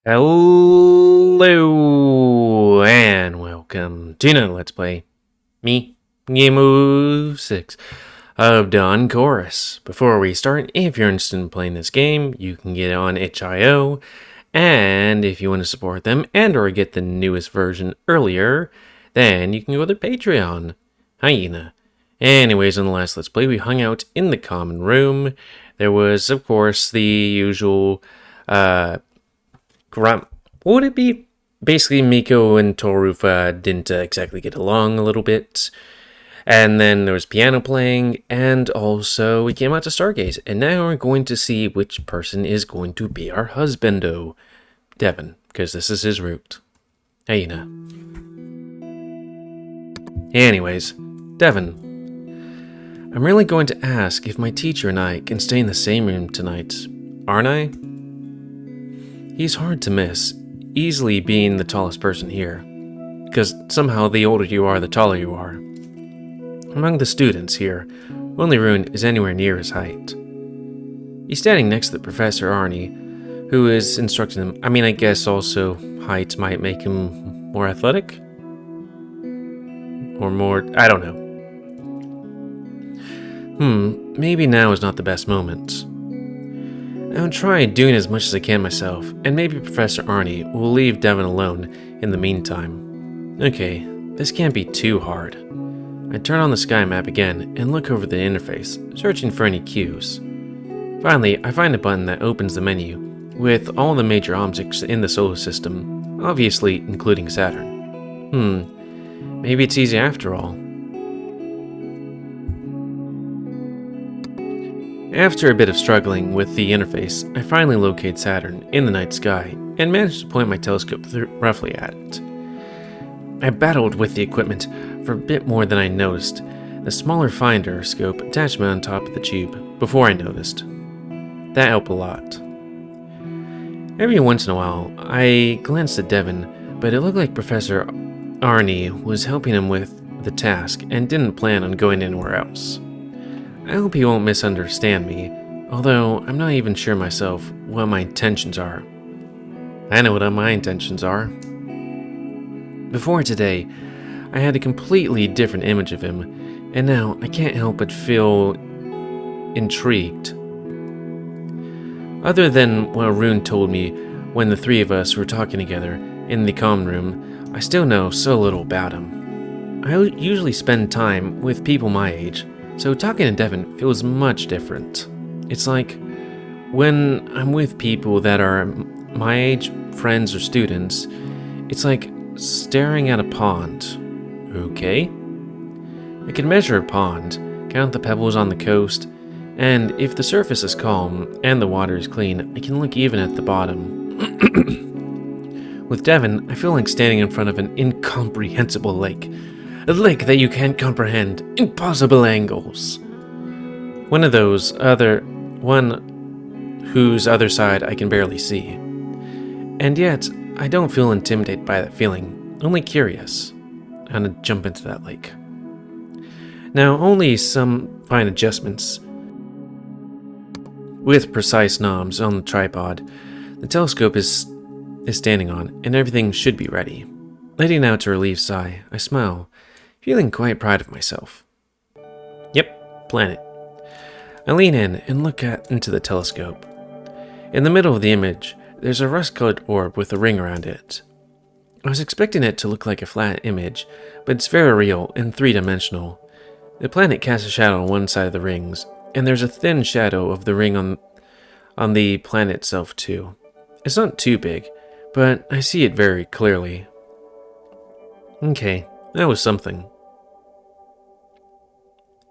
Hello and welcome to another Let's Play. Me, GamerWolfSix of Dawn Chorus. Before we start, if you're interested in playing this game, you can get it on itch.io, and if you want to support them and or get the newest version earlier, then you can go to their Patreon. Hyena. Anyways, in the last Let's Play, we hung out in the common room. There was, of course, the usual would it be? Basically, Miko and Torufa didn't exactly get along a little bit. And then there was piano playing, and also we came out to Stargaze. And now we're going to see which person is going to be our husbando. Devon, because this is his route. Hyena. Anyways, Devon. I'm really going to ask if my teacher and I can stay in the same room tonight, aren't I? He's hard to miss, easily being the tallest person here, because somehow the older you are, the taller you are. Among the students here, only Rune is anywhere near his height. He's standing next to Professor Arnie, who is instructing him. I mean, I guess also height might make him more athletic? Or more, I don't know. Maybe now is not the best moment. I'll try doing as much as I can myself, and maybe Professor Arnie will leave Devon alone in the meantime. Okay, this can't be too hard. I turn on the sky map again and look over the interface, searching for any cues. Finally, I find a button that opens the menu, with all the major objects in the solar system, obviously including Saturn. Maybe it's easy after all. After a bit of struggling with the interface, I finally locate Saturn in the night sky and manage to point my telescope roughly at it. I battled with the equipment for a bit more than I noticed, the smaller finder scope attachment on top of the tube, before I noticed. That helped a lot. Every once in a while, I glanced at Devon, but it looked like Professor Arnie was helping him with the task and didn't plan on going anywhere else. I hope he won't misunderstand me, although I'm not even sure myself what my intentions are. I know what my intentions are. Before today, I had a completely different image of him, and now I can't help but feel intrigued. Other than what Rune told me when the three of us were talking together in the common room, I still know so little about him. I usually spend time with people my age, so talking to Devon feels much different. It's like when I'm with people that are my age, friends or students, it's like staring at a pond. Okay? I can measure a pond, count the pebbles on the coast, and if the surface is calm and the water is clean, I can look even at the bottom. With Devon, I feel like standing in front of an incomprehensible lake. A lake that you can't comprehend, impossible angles. One whose other side I can barely see. And yet, I don't feel intimidated by that feeling, only curious. I'm gonna jump into that lake. Now, only some fine adjustments with precise knobs on the tripod the telescope is standing on, and everything should be ready. Letting out a relieved sigh, I smile, feeling quite proud of myself. Yep, planet. I lean in and look into the telescope. In the middle of the image, there's a rust-colored orb with a ring around it. I was expecting it to look like a flat image, but it's very real and three-dimensional. The planet casts a shadow on one side of the rings, and there's a thin shadow of the ring on the planet itself too. It's not too big, but I see it very clearly. Okay, that was something.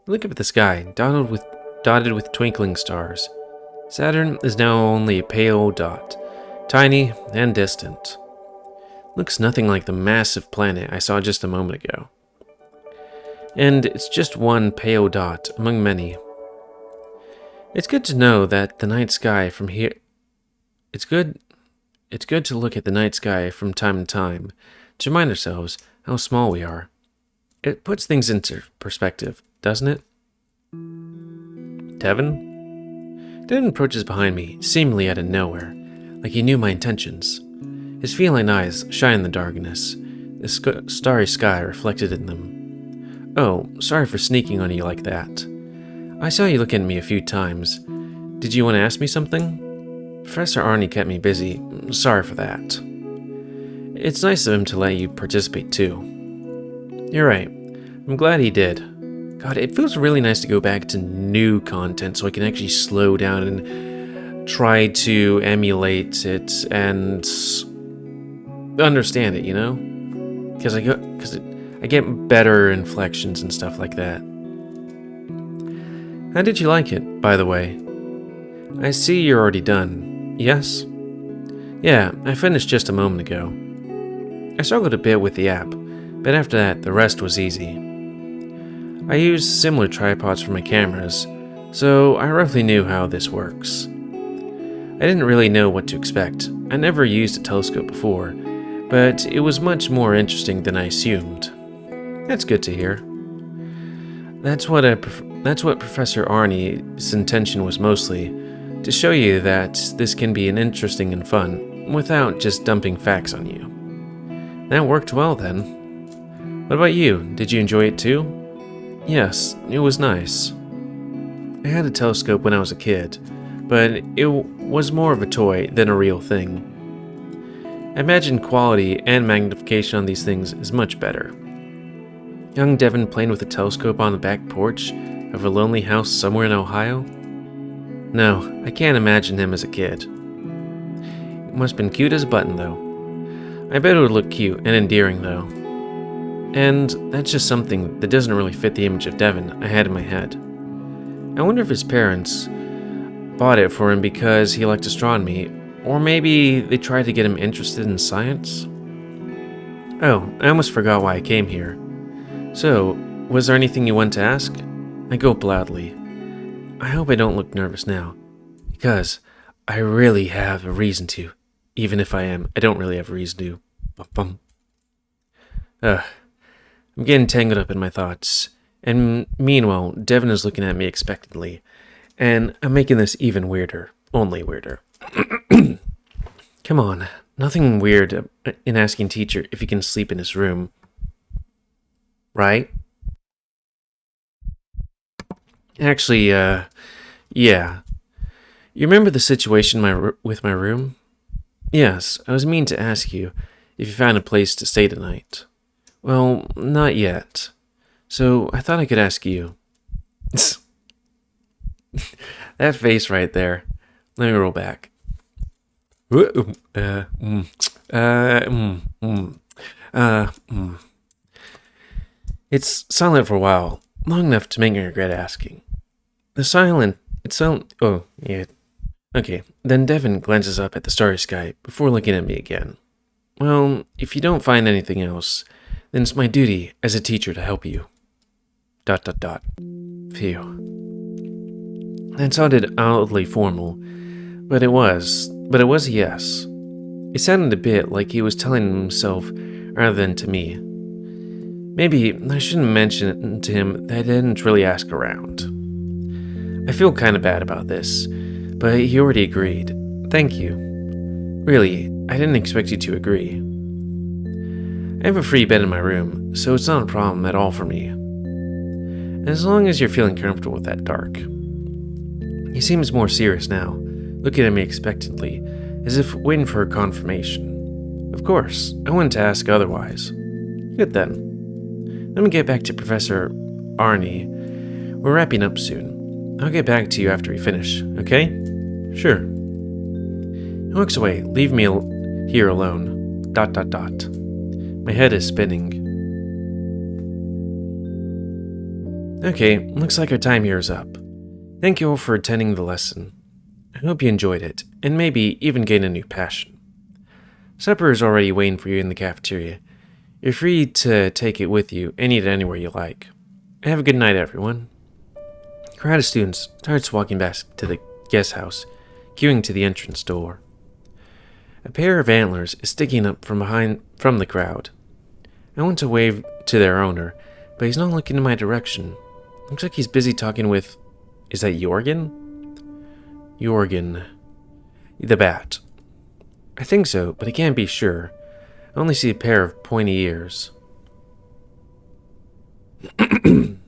Look up at the sky, dotted with twinkling stars. Saturn is now only a pale dot, tiny and distant. Looks nothing like the massive planet I saw just a moment ago. And it's just one pale dot among many. It's good to know that the night sky from here... It's good to look at the night sky from time to time, to remind ourselves how small we are. It puts things into perspective, doesn't it? Devon? Devon approaches behind me, seemingly out of nowhere, like he knew my intentions. His feline eyes shine in the darkness, the starry sky reflected in them. "Oh, sorry for sneaking on you like that. I saw you looking at me a few times. Did you want to ask me something? Professor Arnie kept me busy. Sorry for that. It's nice of him to let you participate too." "You're right. I'm glad he did. God, it feels really nice to go back to new content so I can actually slow down and try to emulate it and understand it, you know? Because I get better inflections and stuff like that. How did you like it, by the way? I see you're already done. Yes? Yeah, I finished just a moment ago. I struggled a bit with the app, but after that, the rest was easy. I used similar tripods for my cameras, so I roughly knew how this works. I didn't really know what to expect. I never used a telescope before, but it was much more interesting than I assumed. That's good to hear. That's what Professor Arnie's intention was mostly, to show you that this can be interesting and fun, without just dumping facts on you. That worked well then. What about you? Did you enjoy it too? Yes, it was nice. I had a telescope when I was a kid, but it was more of a toy than a real thing. I imagine quality and magnification on these things is much better. Young Devon playing with a telescope on the back porch of a lonely house somewhere in Ohio? No, I can't imagine him as a kid. It must have been cute as a button, though. I bet it would look cute and endearing, though. And that's just something that doesn't really fit the image of Devon I had in my head. I wonder if his parents bought it for him because he liked astronomy, or maybe they tried to get him interested in science? Oh, I almost forgot why I came here. So, was there anything you want to ask? I go up loudly. I hope I don't look nervous now, because I really have a reason to. Even if I don't really have a reason to. Bum. I'm getting tangled up in my thoughts, and meanwhile, Devon is looking at me expectantly, and I'm making this even weirder, only weirder. Come on, nothing weird in asking teacher if he can sleep in his room. Right? Actually, yeah. You remember the situation with my room? Yes, I was meaning to ask you if you found a place to stay tonight. Well, not yet. So I thought I could ask you. That face right there. Let me roll back. It's silent for a while, long enough to make me regret asking. Oh, yeah. Okay, then Devon glances up at the starry sky before looking at me again. Well, if you don't find anything else, then it's my duty as a teacher to help you. ... Phew. That sounded oddly formal, but it was a yes. It sounded a bit like he was telling himself rather than to me. Maybe I shouldn't mention to him that I didn't really ask around. I feel kind of bad about this, but he already agreed. Thank you. Really, I didn't expect you to agree. I have a free bed in my room, so it's not a problem at all for me. As long as you're feeling comfortable with that dark. He seems more serious now, looking at me expectantly, as if waiting for a confirmation. Of course, I wouldn't ask otherwise. Good then. Let me get back to Professor Arnie. We're wrapping up soon. I'll get back to you after we finish, okay? Sure. He walks away, leaving me here alone. ... My head is spinning. Okay, looks like our time here is up. Thank you all for attending the lesson. I hope you enjoyed it, and maybe even gained a new passion. Supper is already waiting for you in the cafeteria. You're free to take it with you and eat it anywhere you like. Have a good night, everyone. A crowd of students starts walking back to the guest house, queuing to the entrance door. A pair of antlers is sticking up from the crowd. I want to wave to their owner, but he's not looking in my direction. Looks like he's busy talking with... Is that Jorgen? Jorgen. The bat. I think so, but I can't be sure. I only see a pair of pointy ears. Isn't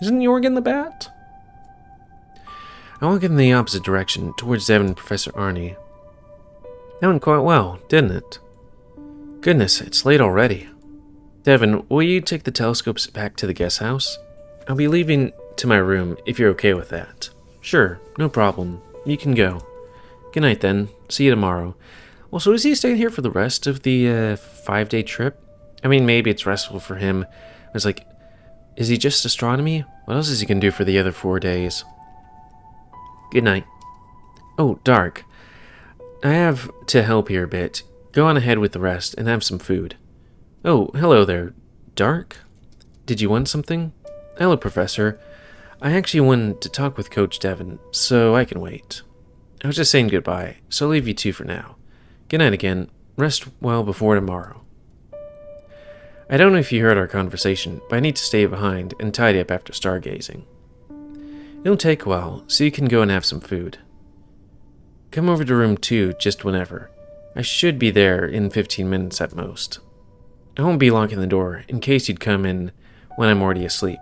Jorgen the bat? I walk in the opposite direction, towards Devon and Professor Arnie. That went quite well, didn't it? Goodness, it's late already. Devon, will you take the telescopes back to the guest house? I'll be leaving to my room, if you're okay with that. Sure, no problem. You can go. Good night, then. See you tomorrow. Well, so is he staying here for the rest of the 5-day trip? I mean, maybe it's restful for him. It's like, is he just astronomy? What else is he going to do for the other 4 days? Good night. Oh, Dark. I have to help here a bit. Go on ahead with the rest and have some food. Oh, hello there. Dark? Did you want something? Hello, Professor. I actually wanted to talk with Coach Devon, so I can wait. I was just saying goodbye, so I'll leave you two for now. Good night again. Rest well before tomorrow. I don't know if you heard our conversation, but I need to stay behind and tidy up after stargazing. It'll take a while, so you can go and have some food. Come over to room 2 just whenever. I should be there in 15 minutes at most. I won't be locking the door in case you'd come in when I'm already asleep.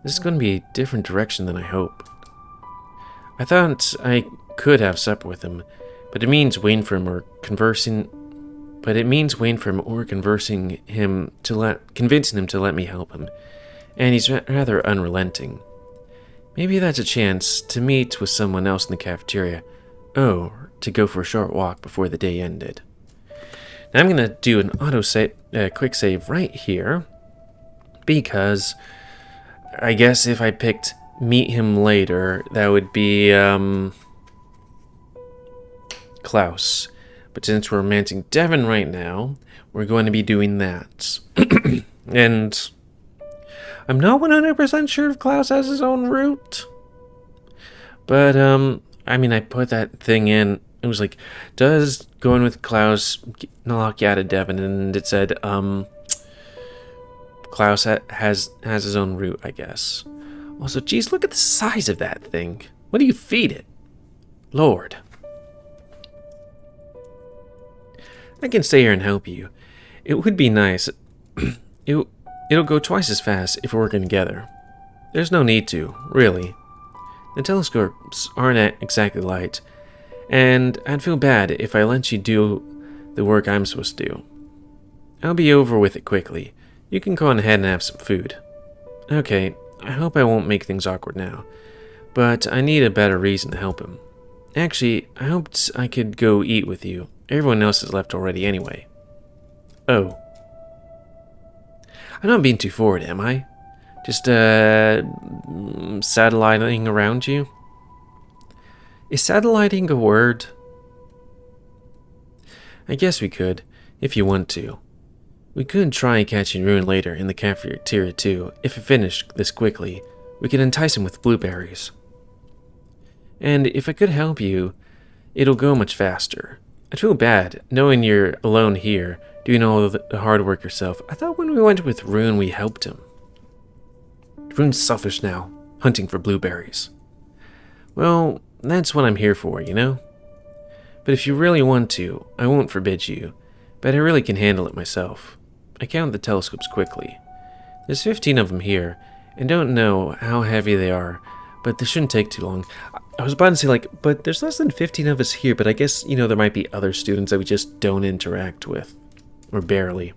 This is going to be a different direction than I hoped. I thought I could have supper with him, but it means waiting for him or convincing him to let me help him, and he's rather unrelenting. Maybe that's a chance to meet with someone else in the cafeteria, or to go for a short walk before the day ended. Now I'm going to do an quick save right here, because I guess if I picked meet him later, that would be Klaus. But since we're romancing Devon right now, we're going to be doing that. And I'm not 100% sure if Klaus has his own route. But, I mean, I put that thing in. It was like, does going with Klaus lock you out of Devon? And it said, Klaus has his own route, I guess. Also, geez, look at the size of that thing. What do you feed it? Lord. I can stay here and help you. It would be nice. It'll go twice as fast if we're working together. There's no need to, really. The telescopes aren't exactly light, and I'd feel bad if I let you do the work I'm supposed to do. I'll be over with it quickly. You can go on ahead and have some food. Okay, I hope I won't make things awkward now, but I need a better reason to help him. Actually, I hoped I could go eat with you. Everyone else has left already anyway. Oh. I'm not being too forward, am I? Just, satelliting around you? Is satelliting a word? I guess we could, if you want to. We could try catching Rune later in the cafeteria too. If we finish this quickly, we could entice him with blueberries. And if I could help you, it'll go much faster. I'd feel bad knowing you're alone here, doing all of the hard work yourself. I thought when we went with Rune, we helped him. Rune's selfish now, hunting for blueberries. Well, that's what I'm here for, you know? But if you really want to, I won't forbid you, but I really can handle it myself. I count the telescopes quickly. There's 15 of them here, and don't know how heavy they are, but they shouldn't take too long. I was about to say, but there's less than 15 of us here, but I guess, there might be other students that we just don't interact with. Or barely.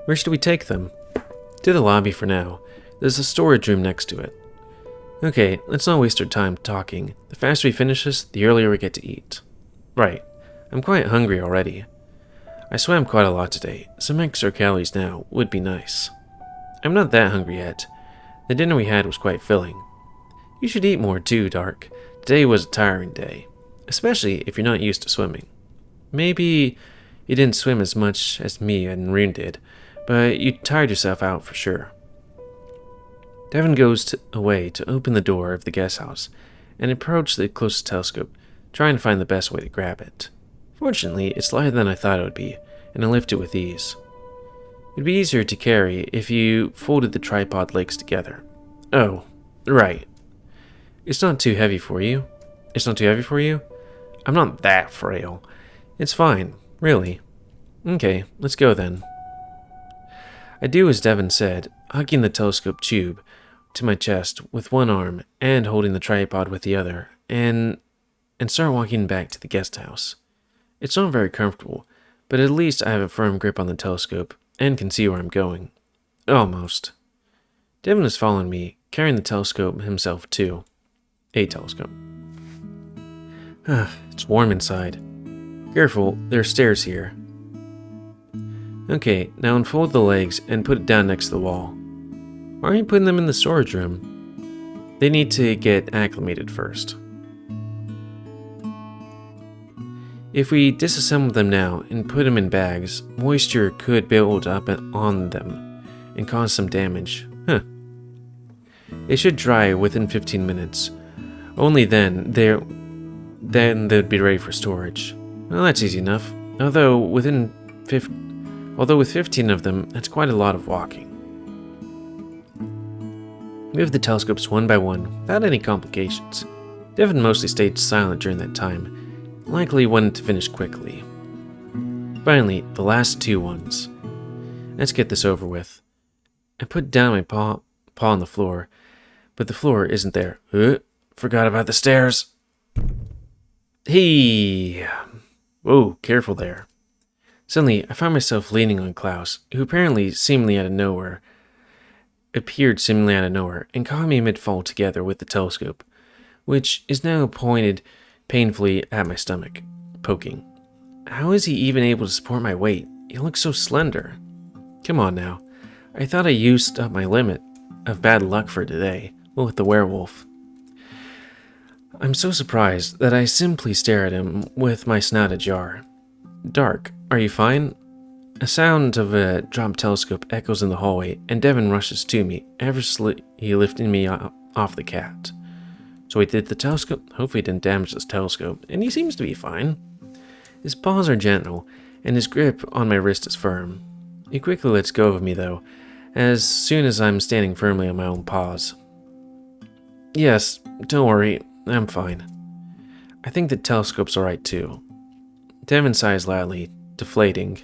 Where should we take them? To the lobby for now. There's a storage room next to it. Okay, let's not waste our time talking. The faster we finish this, the earlier we get to eat. Right. I'm quite hungry already. I swam quite a lot today. Some extra calories now would be nice. I'm not that hungry yet. The dinner we had was quite filling. You should eat more too, Dark. Today was a tiring day, especially if you're not used to swimming. Maybe you didn't swim as much as me and Rune did, but you tired yourself out for sure. Devon goes away to open the door of the guest house and approach the closest telescope, trying to find the best way to grab it. Fortunately, it's lighter than I thought it would be, and I lift it with ease. It'd be easier to carry if you folded the tripod legs together. Oh, right. It's not too heavy for you? I'm not that frail. It's fine, really. Okay, let's go then. I do as Devon said, hugging the telescope tube to my chest with one arm and holding the tripod with the other, and start walking back to the guest house. It's not very comfortable, but at least I have a firm grip on the telescope and can see where I'm going. Almost. Devon is following me, carrying the telescope himself too. A telescope. It's warm inside. Careful, there are stairs here. Okay, now unfold the legs and put it down next to the wall. Why are you putting them in the storage room? They need to get acclimated first. If we disassemble them now and put them in bags, moisture could build up on them and cause some damage. They should dry within 15 minutes. Only then they'd be ready for storage. Well, that's easy enough. Although with 15 of them, that's quite a lot of walking. Move the telescopes one by one without any complications. Devon mostly stayed silent during that time, likely wanted to finish quickly. Finally, the last two ones. Let's get this over with. I put down my paw on the floor, but the floor isn't there. Forgot about the stairs. Hey! Whoa, careful there. Suddenly, I found myself leaning on Klaus, who appeared seemingly out of nowhere, and caught me mid-fall together with the telescope, which is now pointed painfully at my stomach, poking. How is he even able to support my weight? He looks so slender. Come on now. I thought I used up my limit of bad luck for today, with the werewolf. I'm so surprised that I simply stare at him with my snout ajar. Dark, are you fine? A sound of a dropped telescope echoes in the hallway, and Devon rushes to me, effortlessly lifting me off the cat. So he did the telescope? Hopefully he didn't damage this telescope, and he seems to be fine. His paws are gentle, and his grip on my wrist is firm. He quickly lets go of me, though, as soon as I'm standing firmly on my own paws. Yes, don't worry, I'm fine. I think the telescope's alright too. Devon sighs loudly, deflating.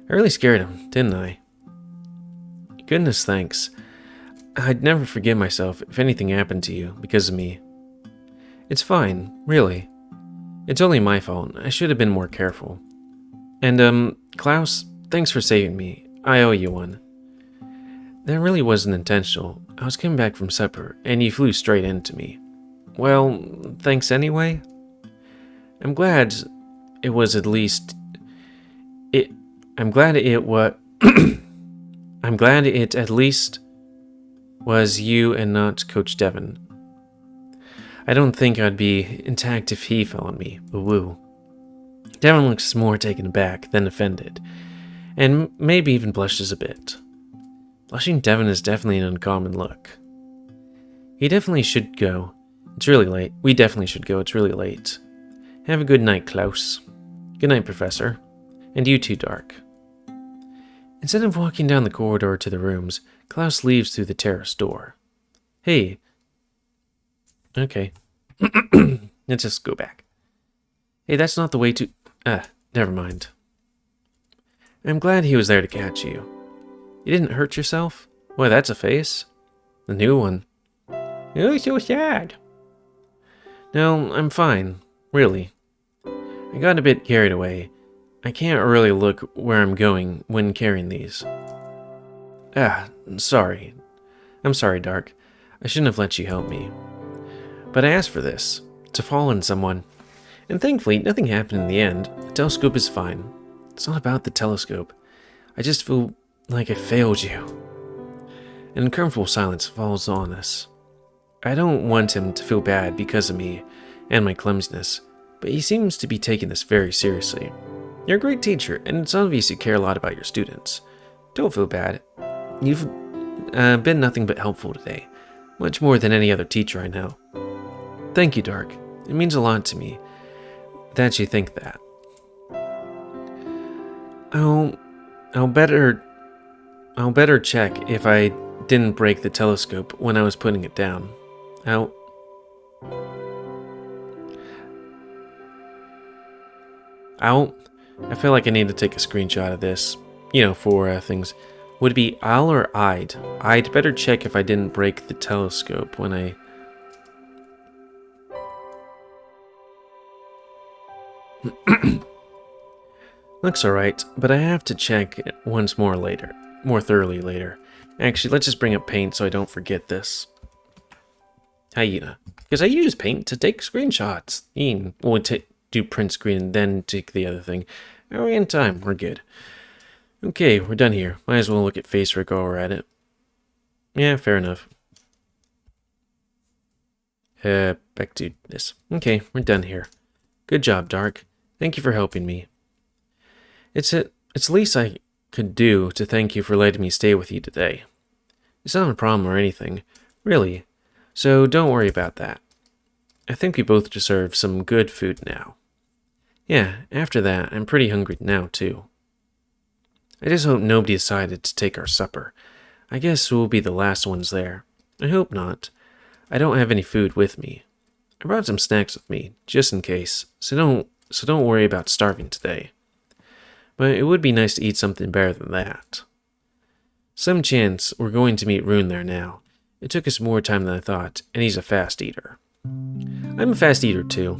I really scared him, didn't I? Goodness thanks. I'd never forgive myself if anything happened to you because of me. It's fine, really. It's only my fault. I should have been more careful. And, Klaus, thanks for saving me. I owe you one. That really wasn't intentional. I was coming back from supper, and you flew straight into me. Well, thanks anyway. I'm glad it was at least... I'm glad it at least was you and not Coach Devon. I don't think I'd be intact if he fell on me. Woo-woo. Devon looks more taken aback than offended, and maybe even blushes a bit. Blushing Devon is definitely an uncommon look. He definitely should go. It's really late. We definitely should go. It's really late. Have a good night, Klaus. Good night, Professor. And you too, Dark. Instead of walking down the corridor to the rooms, Klaus leaves through the terrace door. Hey. Okay. Let's just go back. Hey, that's not the way to... never mind. I'm glad he was there to catch you. You didn't hurt yourself? Boy, that's a face. The new one. Oh, so sad. No, I'm fine. Really. I got a bit carried away. I can't really look where I'm going when carrying these. Sorry. I'm sorry, Dark. I shouldn't have let you help me. But I asked for this, to fall on someone. And thankfully, nothing happened in the end. The telescope is fine. It's not about the telescope. I just feel like I failed you. An uncomfortable silence falls on us. I don't want him to feel bad because of me and my clumsiness, but he seems to be taking this very seriously. You're a great teacher, and it's obvious you care a lot about your students. Don't feel bad. You've been nothing but helpful today, much more than any other teacher I know. Thank you, Dark. It means a lot to me that you think that. I'll better check if I didn't break the telescope when I was putting it down. I feel like I need to take a screenshot of this, for things. Would it be I'll or I'd? I'd better check if I didn't break the telescope when I... Looks alright, but I have to check it once more later. More thoroughly later. Actually, let's just bring up Paint so I don't forget this. Hyena. Because I use Paint to take screenshots. We'll do print screen and then take the other thing. Are we in time? We're good. Okay, we're done here. Might as well look at face rig while we're at it. Yeah, fair enough. Back to this. Okay, we're done here. Good job, Dark. Thank you for helping me. It's the least I could do to thank you for letting me stay with you today. It's not a problem or anything, really, so don't worry about that. I think we both deserve some good food now. Yeah, after that, I'm pretty hungry now, too. I just hope nobody decided to take our supper. I guess we'll be the last ones there. I hope not. I don't have any food with me. I brought some snacks with me, just in case, so don't worry about starving today. But it would be nice to eat something better than that. Some chance we're going to meet Rune there now. It took us more time than I thought, and he's a fast eater. I'm a fast eater too.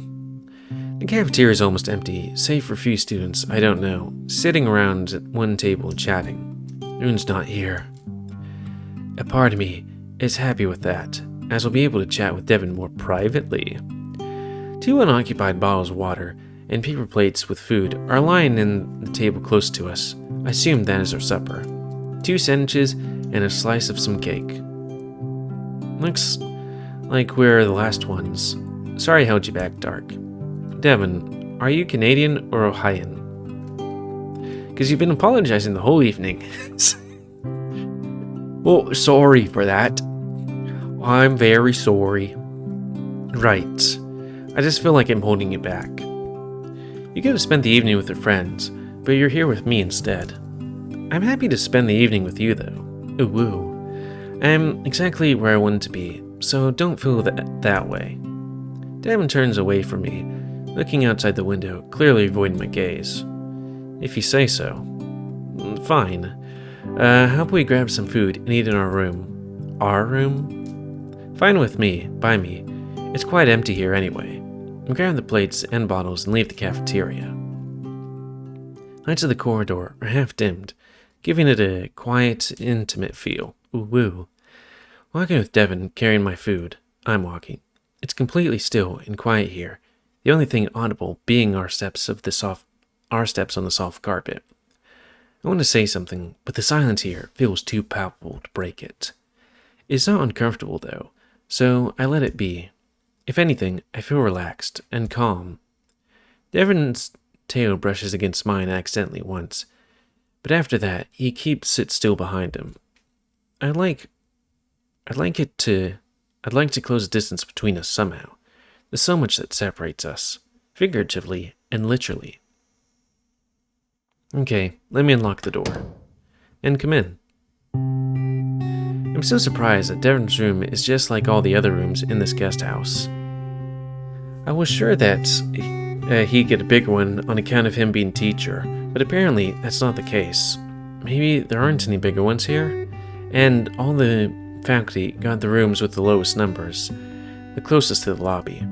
The cafeteria is almost empty, save for a few students I don't know, sitting around at one table and chatting. Rune's not here. A part of me is happy with that, as I'll be able to chat with Devon more privately. 2 unoccupied bottles of water and paper plates with food are lying in the table close to us. I assume that is our supper. 2 sandwiches and a slice of some cake. Looks like we're the last ones. Sorry I held you back, Dark. Devon, are you Canadian or Ohioan? Because you've been apologizing the whole evening. Well, sorry for that. I'm very sorry. Right. I just feel like I'm holding you back. You could have spent the evening with your friends, but you're here with me instead. I'm happy to spend the evening with you, though. Ooh, woo. I'm exactly where I wanted to be, so don't feel that way. Devon turns away from me, looking outside the window, clearly avoiding my gaze. If you say so. Fine. How about we grab some food and eat in our room? Our room? Fine with me, by me. It's quite empty here anyway. We grab the plates and bottles and leave the cafeteria. Lights of the corridor are half dimmed, giving it a quiet, intimate feel. Ooh woo. Walking with Devon, carrying my food. I'm walking. It's completely still and quiet here. The only thing audible being our steps on the soft carpet. I want to say something, but the silence here feels too palpable to break it. It's not uncomfortable though, so I let it be. If anything, I feel relaxed and calm. Devon's tail brushes against mine accidentally once, but after that, he keeps it still behind him. I'd like to close the distance between us somehow. There's so much that separates us, figuratively and literally. Okay, let me unlock the door. And come in. I'm so surprised that Devon's room is just like all the other rooms in this guest house. I was sure that he'd get a bigger one on account of him being teacher, but apparently that's not the case. Maybe there aren't any bigger ones here? And all the faculty got the rooms with the lowest numbers, the closest to the lobby.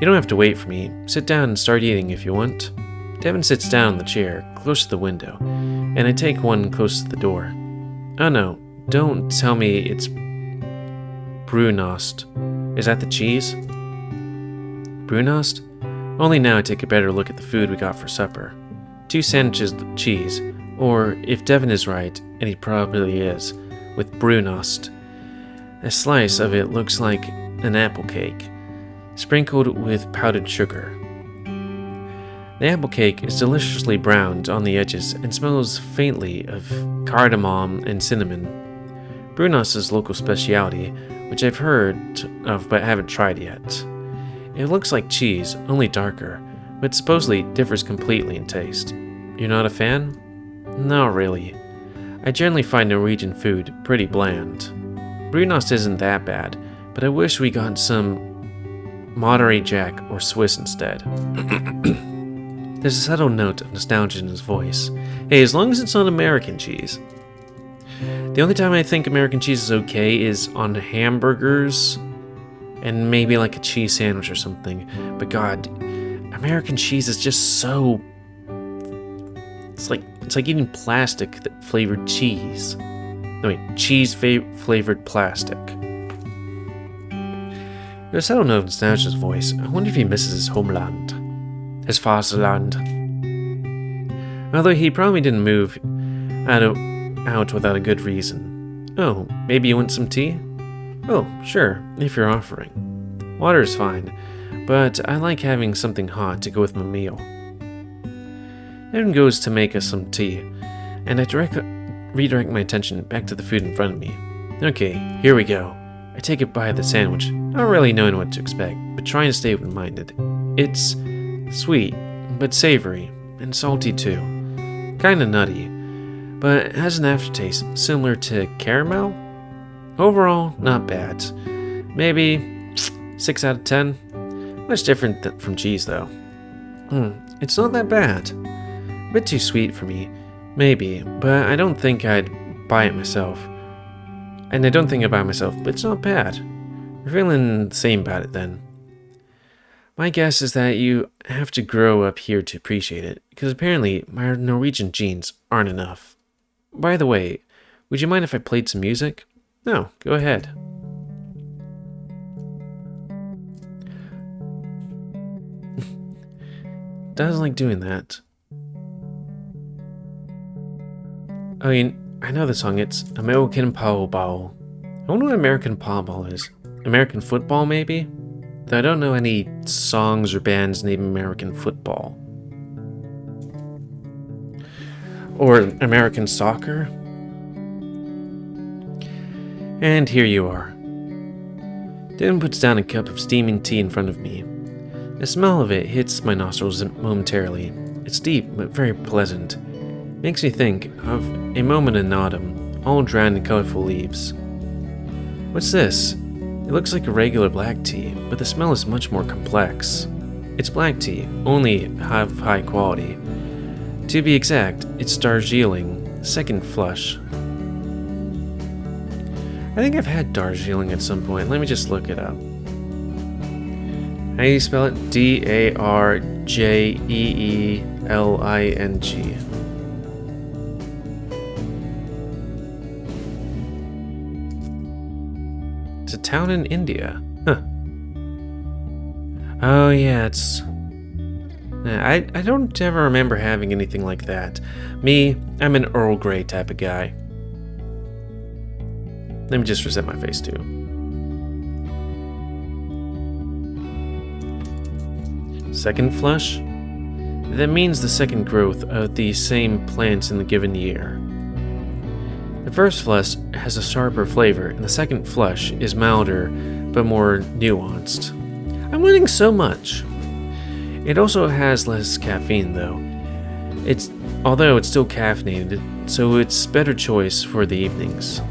You don't have to wait for me. Sit down and start eating if you want. Devon sits down in the chair, close to the window, and I take one close to the door. Oh no, don't tell me it's Brunost. Is that the cheese? Brunost? Only now I take a better look at the food we got for supper. 2 sandwiches with cheese, or if Devon is right, and he probably is, with Brunost. A slice of it looks like an apple cake, sprinkled with powdered sugar. The apple cake is deliciously browned on the edges and smells faintly of cardamom and cinnamon. Brunost is a local specialty, which I've heard of but haven't tried yet. It looks like cheese, only darker, but supposedly differs completely in taste. You're not a fan? Not really. I generally find Norwegian food pretty bland. Brunost isn't that bad, but I wish we got some Monterey Jack or Swiss instead. There's a subtle note of nostalgia in his voice. Hey, as long as it's not American cheese. The only time I think American cheese is okay is on hamburgers and maybe like a cheese sandwich or something. But God, American cheese is just so... It's like eating plastic flavored cheese. No, wait, cheese flavored plastic. There's a subtle note of nostalgia's voice. I wonder if he misses his homeland. His fatherland. Although he probably didn't move out without a good reason. Oh, maybe you want some tea? Oh, sure, if you're offering. Water is fine, but I like having something hot to go with my meal. Devon goes to make us some tea, and I redirect my attention back to the food in front of me. Okay, here we go. I take a bite of the sandwich, not really knowing what to expect, but trying to stay open-minded. It's sweet, but savory, and salty too. Kinda nutty, but it has an aftertaste similar to caramel. Overall, not bad. Maybe 6 out of 10. Much different from cheese though. It's not that bad. A bit too sweet for me, maybe, but I don't think I'd buy it myself. And I don't think I'd buy it myself, but it's not bad. We're feeling the same about it then. My guess is that you have to grow up here to appreciate it, because apparently my Norwegian genes aren't enough. By the way, would you mind if I played some music? No, go ahead. Doesn't like doing that. I mean, I know the song, it's American Powerball. I wonder what American Powerball is. American football, maybe? Though I don't know any songs or bands named American football. Or American soccer? And here you are. Devon puts down a cup of steaming tea in front of me. The smell of it hits my nostrils momentarily. It's deep, but very pleasant. Makes me think of a moment in autumn, all drowned in colorful leaves. What's this? It looks like a regular black tea, but the smell is much more complex. It's black tea, only of high quality. To be exact, it's Darjeeling, second flush. I think I've had Darjeeling at some point. Let me just look it up. How do you spell it? D-A-R-J-E-E-L-I-N-G. It's a town in India. Huh. Oh yeah, it's... I don't ever remember having anything like that. Me, I'm an Earl Grey type of guy. Let me just reset my face too. Second flush? That means the second growth of the same plants in the given year. The first flush has a sharper flavor, and the second flush is milder but more nuanced. I'm learning so much. It also has less caffeine though. Although it's still caffeinated, so it's a better choice for the evenings.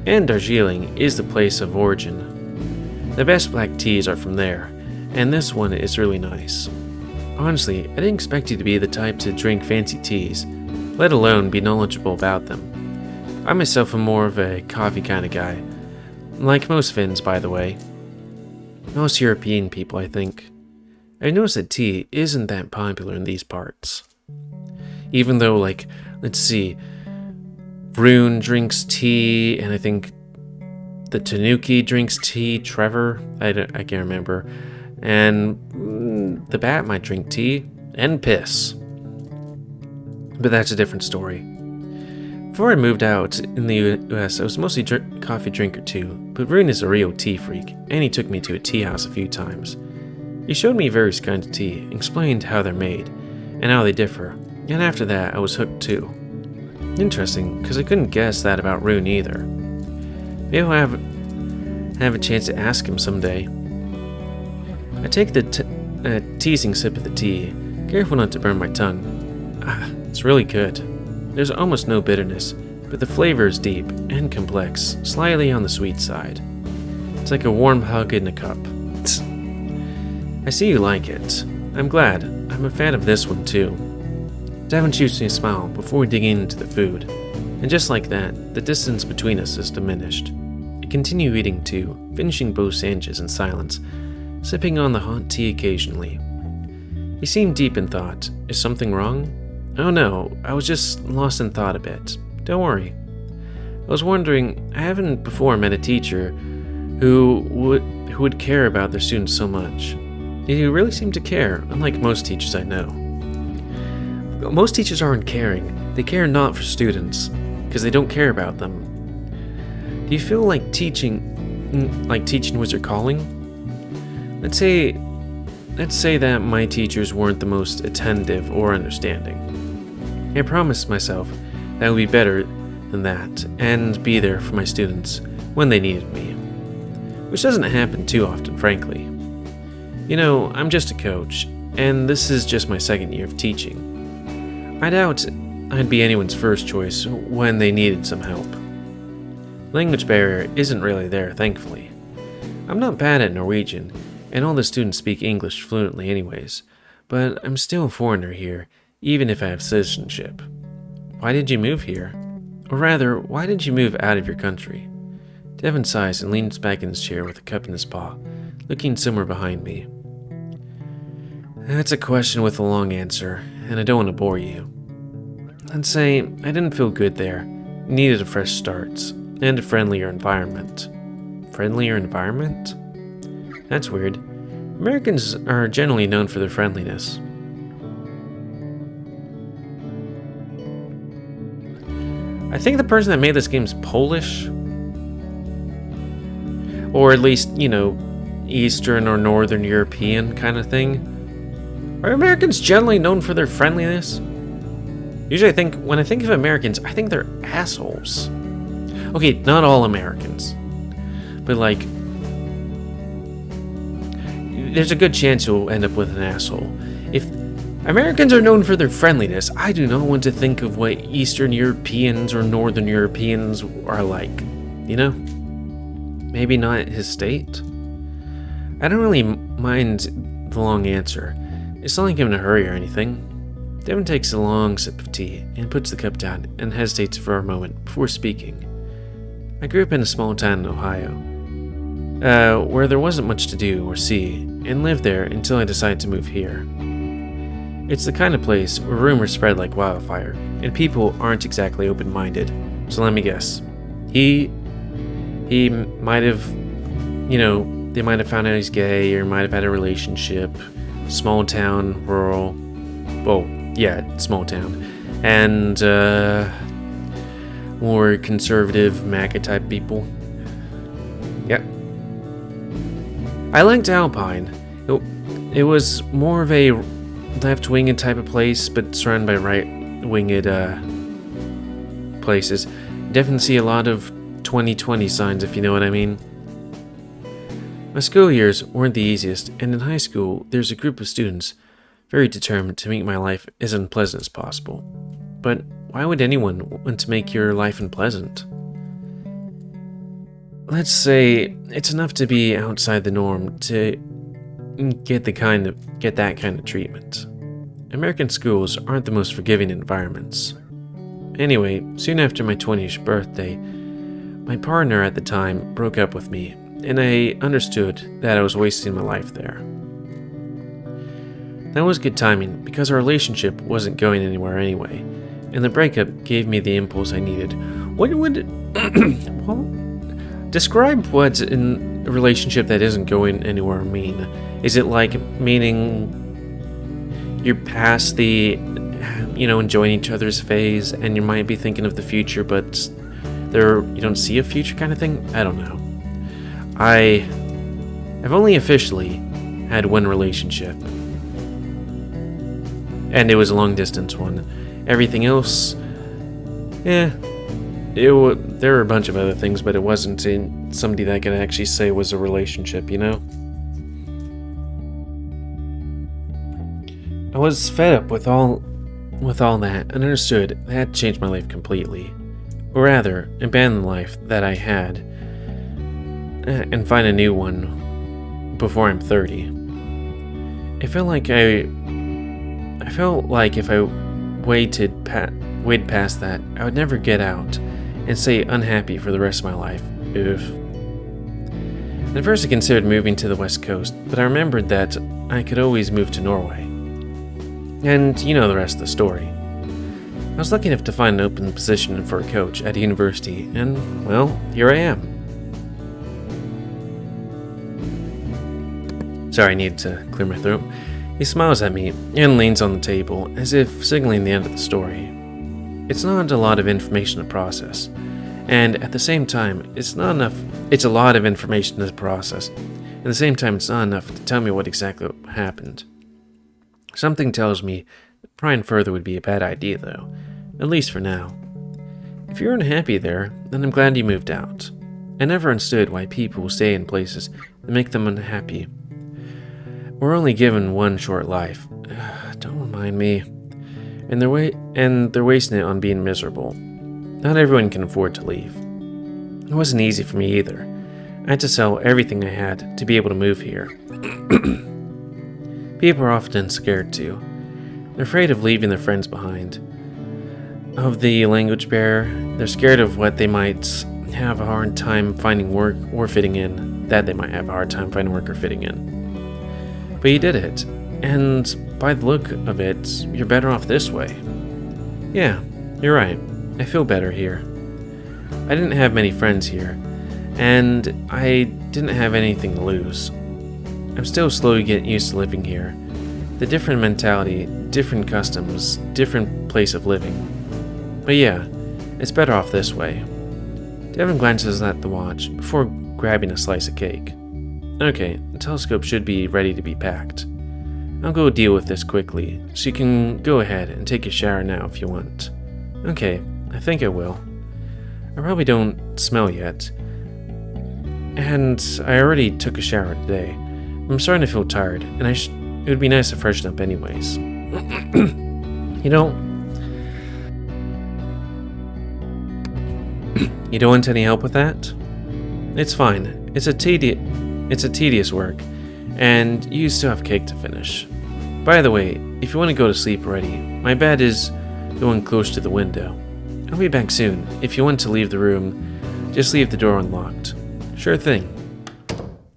And Darjeeling is the place of origin. The best black teas are from there, and this one is really nice. Honestly, I didn't expect you to be the type to drink fancy teas, let alone be knowledgeable about them. I myself am more of a coffee kind of guy. Like most Finns, by the way. Most European people, I think. I noticed that tea isn't that popular in these parts. Even though, like, let's see, Rune drinks tea, and I think the Tanuki drinks tea, Trevor, I can't remember, and the Bat might drink tea, and piss. But that's a different story. Before I moved out in the US, I was mostly a coffee drinker too, but Rune is a real tea freak, and he took me to a tea house a few times. He showed me various kinds of tea, and explained how they're made, and how they differ, and after that I was hooked too. Interesting, because I couldn't guess that about Rune either. Maybe I'll have a chance to ask him someday. I take the teasing sip of the tea, careful not to burn my tongue. It's really good. There's almost no bitterness, but the flavor is deep and complex, slightly on the sweet side. It's like a warm hug in a cup. I see you like it. I'm glad. I'm a fan of this one too. Devon shoots me a smile before digging into the food, and just like that, the distance between us is diminished. I continue eating too, finishing both sandwiches in silence, sipping on the hot tea occasionally. He seemed deep in thought. Is something wrong? Oh no, I was just lost in thought a bit. Don't worry. I was wondering, I haven't before met a teacher who would care about their students so much. He really seemed to care, unlike most teachers I know. Most teachers aren't caring. They care not for students, because they don't care about them. Do you feel like teaching was your calling? Let's say that my teachers weren't the most attentive or understanding. I promised myself that I would be better than that and be there for my students when they needed me, which doesn't happen too often, frankly. You know, I'm just a coach, and this is just my second year of teaching. I doubt I'd be anyone's first choice when they needed some help. Language barrier isn't really there, thankfully. I'm not bad at Norwegian, and all the students speak English fluently anyways, but I'm still a foreigner here, even if I have citizenship. Why did you move here? Or rather, why did you move out of your country? Devon sighs and leans back in his chair with a cup in his paw, looking somewhere behind me. That's a question with a long answer, and I don't want to bore you. I'd say I didn't feel good there, needed a fresh start, and a friendlier environment. Friendlier environment? That's weird. Americans are generally known for their friendliness. I think the person that made this game is Polish. Or at least, Eastern or Northern European kind of thing. Are Americans generally known for their friendliness? Usually when I think of Americans, I think they're assholes. Okay, not all Americans. But there's a good chance you'll end up with an asshole. If Americans are known for their friendliness, I do not want to think of what Eastern Europeans or Northern Europeans are like. Maybe not his state? I don't really mind the long answer. It's not like I'm in a hurry or anything. Devon takes a long sip of tea and puts the cup down and hesitates for a moment before speaking. I grew up in a small town in Ohio, where there wasn't much to do or see, and lived there until I decided to move here. It's the kind of place where rumors spread like wildfire, and people aren't exactly open-minded. So let me guess. He might have, they might have found out he's gay, or might have had a relationship. Small town, rural. Well, yeah, small town. And, more conservative MAGA type people. Yep. I liked Alpine. It was more of a left-winged type of place, but surrounded by right-winged places. Definitely see a lot of 2020 signs, if you know what I mean. My school years weren't the easiest, and in high school, there's a group of students very determined to make my life as unpleasant as possible. But why would anyone want to make your life unpleasant? Let's say it's enough to be outside the norm to get that kind of treatment. American schools aren't the most forgiving environments. Anyway, soon after my 20th birthday, my partner at the time broke up with me, and I understood that I was wasting my life there. That was good timing because our relationship wasn't going anywhere anyway, and the breakup gave me the impulse I needed. What would describe what in a relationship that isn't going anywhere mean? Is it like meaning you're past the enjoying each other's phase and you might be thinking of the future, but you don't see a future kind of thing? I don't know. I've only officially had one relationship, and it was a long distance one. Everything else, there were a bunch of other things, but it wasn't in somebody that I could actually say was a relationship, I was fed up with all that and understood that had changed my life completely. Or rather, abandon the life that I had and find a new one before I'm 30. It felt like I I felt like if I waited past that, I would never get out and stay unhappy for the rest of my life. Oof. At first I considered moving to the west coast, but I remembered that I could always move to Norway. And you know the rest of the story. I was lucky enough to find an open position for a coach at a university, and, well, here I am. Sorry, I need to clear my throat. He smiles at me and leans on the table, as if signaling the end of the story. It's not a lot of information to process, and at the same time, it's a lot of information to process. At the same time, it's not enough to tell me what exactly happened. Something tells me prying further would be a bad idea, though, at least for now. If you're unhappy there, then I'm glad you moved out. I never understood why people stay in places that make them unhappy. We're only given one short life. Don't mind me. And they're wasting it on being miserable. Not everyone can afford to leave. It wasn't easy for me either. I had to sell everything I had to be able to move here. People are often scared too. They're afraid of leaving their friends behind. Of the language barrier, they're scared of what they might have a hard time finding work or fitting in. But you did it, and by the look of it, you're better off this way. Yeah, you're right. I feel better here. I didn't have many friends here, and I didn't have anything to lose. I'm still slowly getting used to living here. The different mentality, different customs, different place of living. But yeah, it's better off this way. Devon glances at the watch before grabbing a slice of cake. Okay, the telescope should be ready to be packed. I'll go deal with this quickly, so you can go ahead and take a shower now if you want. Okay, I think I will. I probably don't smell yet. And I already took a shower today. I'm starting to feel tired, and it would be nice to freshen up anyways. You don't want any help with that? It's fine. It's a tedious work, and you still have cake to finish. By the way, if you want to go to sleep already, my bed is the one close to the window. I'll be back soon. If you want to leave the room, just leave the door unlocked. Sure thing.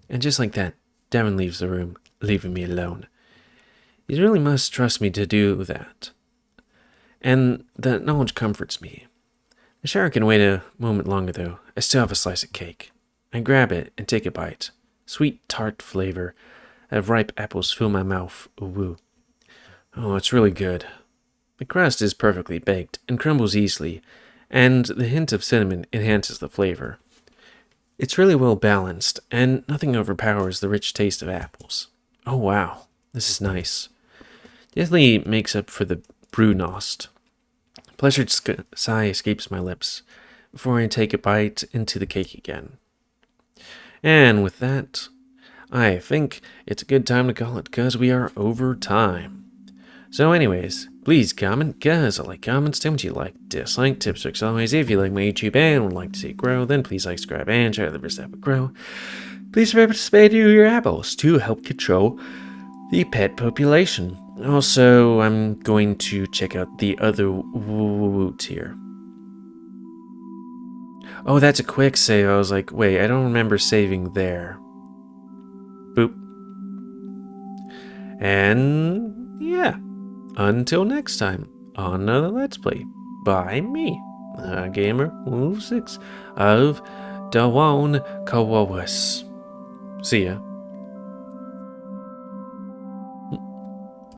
And just like that, Devon leaves the room, leaving me alone. You really must trust me to do that. And that knowledge comforts me. The shower can wait a moment longer though. I still have a slice of cake. I grab it and take a bite. Sweet tart flavor of ripe apples fill my mouth. Ooh. Oh, it's really good. The crust is perfectly baked and crumbles easily, and the hint of cinnamon enhances the flavor. It's really well balanced, and nothing overpowers the rich taste of apples. Oh wow, this is nice. Definitely makes up for the brunost. A pleasured sigh escapes my lips before I take a bite into the cake again. And with that, I think it's a good time to call it because we are over time. So anyways, please comment because I like comments. Tell me what you like, dislike, tips, tricks, always. If you like my YouTube and would like to see it grow, then please like, subscribe, and share the best that would grow. Please participate in your apples to help control the pet population. Also, I'm going to check out the other woot here. Oh, that's a quick save. I was like, wait, I don't remember saving there. Boop. And yeah, until next time on another Let's Play by me, GamerWolfSix of Devon. See ya.